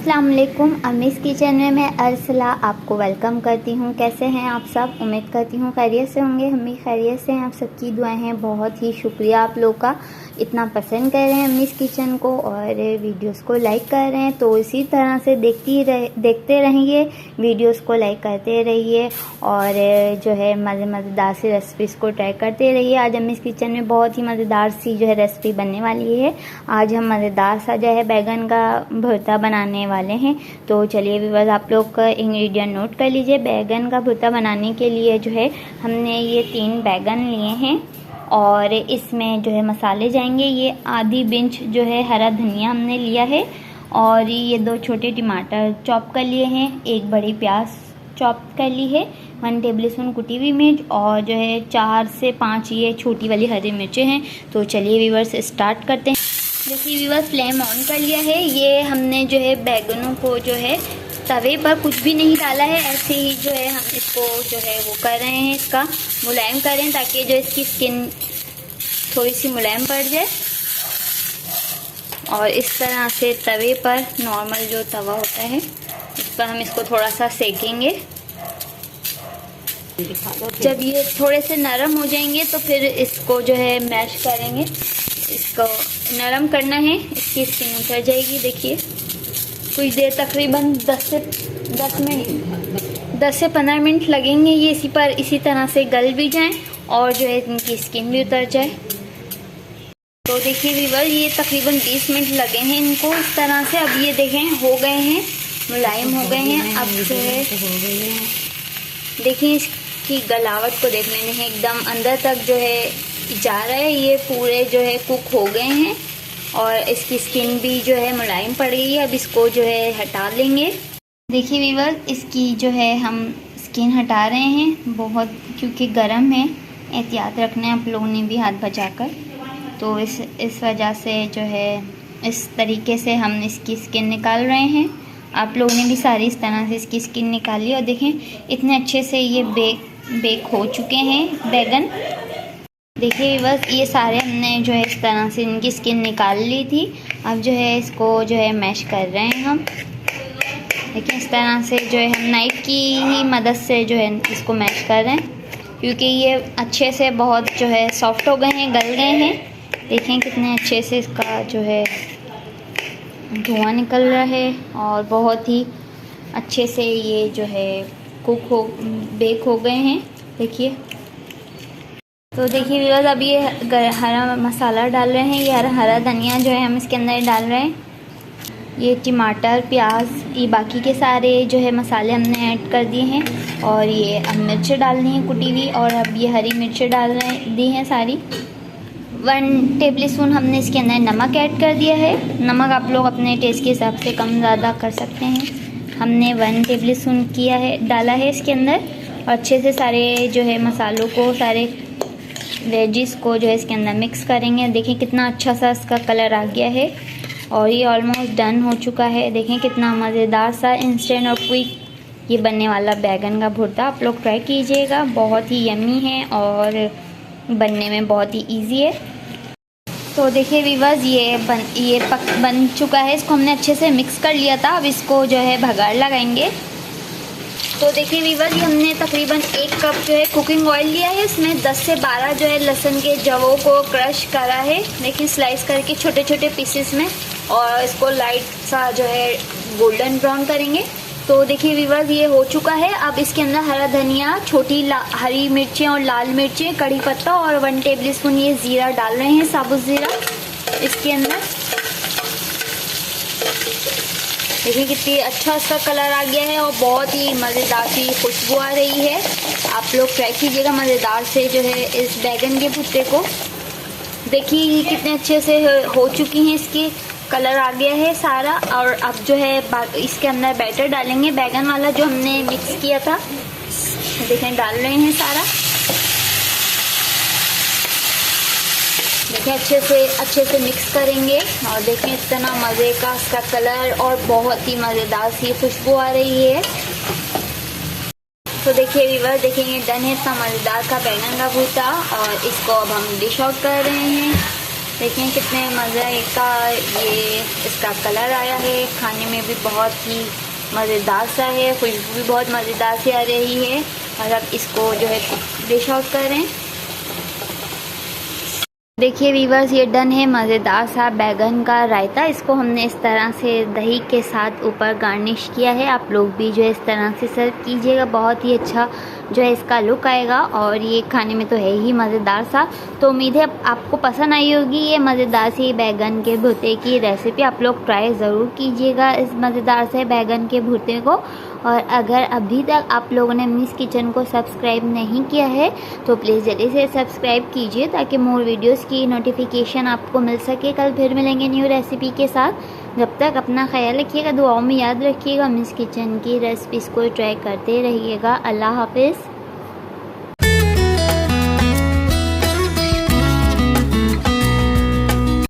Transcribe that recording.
अस्सलाम वालेकुम। अम्मीज़ किचन में मैं अरसला आपको वेलकम करती हूँ। कैसे हैं आप सब? उम्मीद करती हूँ खैरियत से होंगे। हम भी खैरियत से हैं। आप सबकी दुआएं हैं। बहुत ही शुक्रिया आप लोग का, इतना पसंद कर रहे हैं अम्मीज़ किचन को और वीडियोस को लाइक कर रहे हैं। तो इसी तरह से देखते रहिए, वीडियोस को लाइक करते रहिए और जो है मज़ेदार सी रेसिपीज़ को ट्राई करते रहिए। आज अम्मीज़ किचन में बहुत ही मज़ेदार सी जो है रेसिपी बनने वाली है। आज हम मज़ेदार सा जो है बैगन का भरता बनाने वाले हैं। तो चलिए व्यूअर्स, आप लोग का इंग्रेडिएंट नोट कर लीजिए। बैगन का भरता बनाने के लिए जो है हमने ये 3 बैगन लिए हैं और इसमें जो है मसाले जाएंगे। ये आधी इंच जो है हरा धनिया हमने लिया है और ये 2 छोटे टमाटर चॉप कर लिए हैं। 1 बड़ी प्याज चॉप कर ली है। 1 टेबलस्पून कुटी हुई मिर्च और जो है 4 से 5 ये छोटी वाली हरी मिर्चें हैं। तो चलिए व्यूअर्स स्टार्ट करते हैं। देखिए व्यूअर्स, फ्लेम ऑन कर लिया है। ये हमने जो है बैगनों को जो है तवे पर कुछ भी नहीं डाला है, ऐसे ही जो है हम इसको जो है वो कर रहे हैं, इसका मुलायम कर रहे हैं ताकि जो इसकी स्किन थोड़ी सी मुलायम पड़ जाए। और इस तरह से तवे पर, नॉर्मल जो तवा होता है इस पर हम इसको थोड़ा सा सेकेंगे। जब ये थोड़े से नरम हो जाएंगे तो फिर इसको जो है मैश करेंगे। इसको नरम करना है, इसकी स्किन उतर जाएगी। देखिए कुछ देर, तकरीबन 10 से 15 मिनट लगेंगे ये इसी तरह से गल भी जाएं और जो है इनकी स्किन भी उतर जाए। तो देखिए व्यूअर, ये तकरीबन 20 मिनट लगे हैं इनको इस तरह से। अब ये देखें हो गए हैं, मुलायम हो गए हैं। अब जो है देखिए इसकी गलावट को देख लेने हैं, एकदम अंदर तक जो है जा रहा है। ये पूरे जो है कुक हो गए हैं और इसकी स्किन भी जो है मुलायम पड़ गई है। अब इसको जो है हटा लेंगे। देखिए व्यूअर, इसकी जो है हम स्किन हटा रहे हैं, बहुत क्योंकि गर्म है। एहतियात रखना है आप लोगों ने भी हाथ बचाकर। तो इस वजह से जो है इस तरीके से हम इसकी स्किन निकाल रहे हैं। आप लोगों ने भी सारी इस तरह से इसकी स्किन निकाली और देखें इतने अच्छे से ये बेक हो चुके हैं बैगन। देखिए बस ये सारे हमने जो है इस तरह से इनकी स्किन निकाल ली थी। अब जो है इसको जो है मैश कर रहे हैं हम। देखिए इस तरह से जो है हम नाइफ की ही मदद से जो है इसको मैश कर रहे हैं, क्योंकि ये अच्छे से बहुत जो है सॉफ्ट हो गए हैं, गल गए हैं। देखें कितने अच्छे से इसका जो है धुआं निकल रहा है और बहुत ही अच्छे से ये जो है बेक हो गए हैं। देखिए, तो देखिए व्यूअर्स, अब ये हरा मसाला डाल रहे हैं। ये हरा धनिया जो है हम इसके अंदर डाल रहे हैं। ये टमाटर, प्याज, ये बाकी के सारे जो है मसाले हमने ऐड कर दिए हैं और ये अब मिर्च डालनी है कुटी हुई और अब ये हरी मिर्च दी हैं सारी। 1 टेबलस्पून हमने इसके अंदर नमक ऐड कर दिया है। नमक आप लोग अपने टेस्ट के हिसाब से कम ज़्यादा कर सकते हैं। हमने 1 टेबलस्पून डाला है इसके अंदर और अच्छे से सारे जो है मसालों को, सारे वेजिस को जो है इसके अंदर मिक्स करेंगे। देखें कितना अच्छा सा इसका कलर आ गया है और ये ऑलमोस्ट डन हो चुका है। देखें कितना मज़ेदार सा इंस्टेंट और क्विक ये बनने वाला बैगन का भुर्ता। आप लोग ट्राई कीजिएगा, बहुत ही यम्मी है और बनने में बहुत ही इजी है। तो देखिए व्यूअर्स, ये बन चुका है। इसको हमने अच्छे से मिक्स कर लिया था। अब इसको जो है भगाड़ लगाएंगे। तो देखिए व्यूअर्स, ये हमने तकरीबन 1 कप जो है कुकिंग ऑयल लिया है। इसमें 10 से 12 जो है लहसुन के जवों को क्रश करा है। देखिए स्लाइस करके छोटे छोटे पीसेस में, और इसको लाइट सा जो है गोल्डन ब्राउन करेंगे। तो देखिए व्यूअर्स, ये हो चुका है। अब इसके अंदर हरा धनिया, छोटी हरी मिर्चें और लाल मिर्चें, कड़ी पत्ता और 1 टेबलस्पून ये ज़ीरा डाल रहे हैं, साबुत ज़ीरा इसके अंदर। देखिए कितनी अच्छा इसका कलर आ गया है और बहुत ही मज़ेदार सी खुशबू आ रही है। आप लोग ट्राई कीजिएगा मज़ेदार से जो है इस बैगन के भुट्टे को। देखिए ये कितने अच्छे से हो चुकी हैं, इसकी कलर आ गया है सारा। और अब जो है इसके अंदर बैटर डालेंगे, बैगन वाला जो हमने मिक्स किया था। देखें डाल रहे हैं सारा। देखिए अच्छे से मिक्स करेंगे और देखें इतना मज़े का इसका कलर और बहुत ही मज़ेदार सी खुशबू आ रही है। तो देखिए व्यूअर्स, देखिए ये डन है इतना मज़ेदार का बैगन का भुर्ता और इसको अब हम डिश आउट कर रहे हैं। देखिए कितने मज़े का ये इसका कलर आया है, खाने में भी बहुत ही मज़ेदार सा है, खुशबू भी बहुत मज़ेदार सी आ रही है। और अब इसको जो है डिश आउट करें। देखिए वीवर्स, ये डन है मज़ेदार सा बैगन का रायता। इसको हमने इस तरह से दही के साथ ऊपर गार्निश किया है। आप लोग भी जो है इस तरह से सर्व कीजिएगा, बहुत ही अच्छा जो है इसका लुक आएगा और ये खाने में तो है ही मज़ेदार सा। तो उम्मीद है आपको पसंद आई होगी ये मज़ेदार सी बैगन के भुर्ते की रेसिपी। आप लोग ट्राई ज़रूर कीजिएगा इस मज़ेदार से बैगन के भुर्ते को। और अगर अभी तक आप लोगों ने मिस किचन को सब्सक्राइब नहीं किया है तो प्लीज़ जल्दी से सब्सक्राइब कीजिए ताकि मोर वीडियोस की नोटिफिकेशन आपको मिल सके। कल फिर मिलेंगे न्यू रेसिपी के साथ। जब तक अपना ख्याल रखिएगा, दुआओं में याद रखिएगा, मिस किचन की रेसिपीज़ को ट्राई करते रहिएगा। अल्लाह हाफिज़।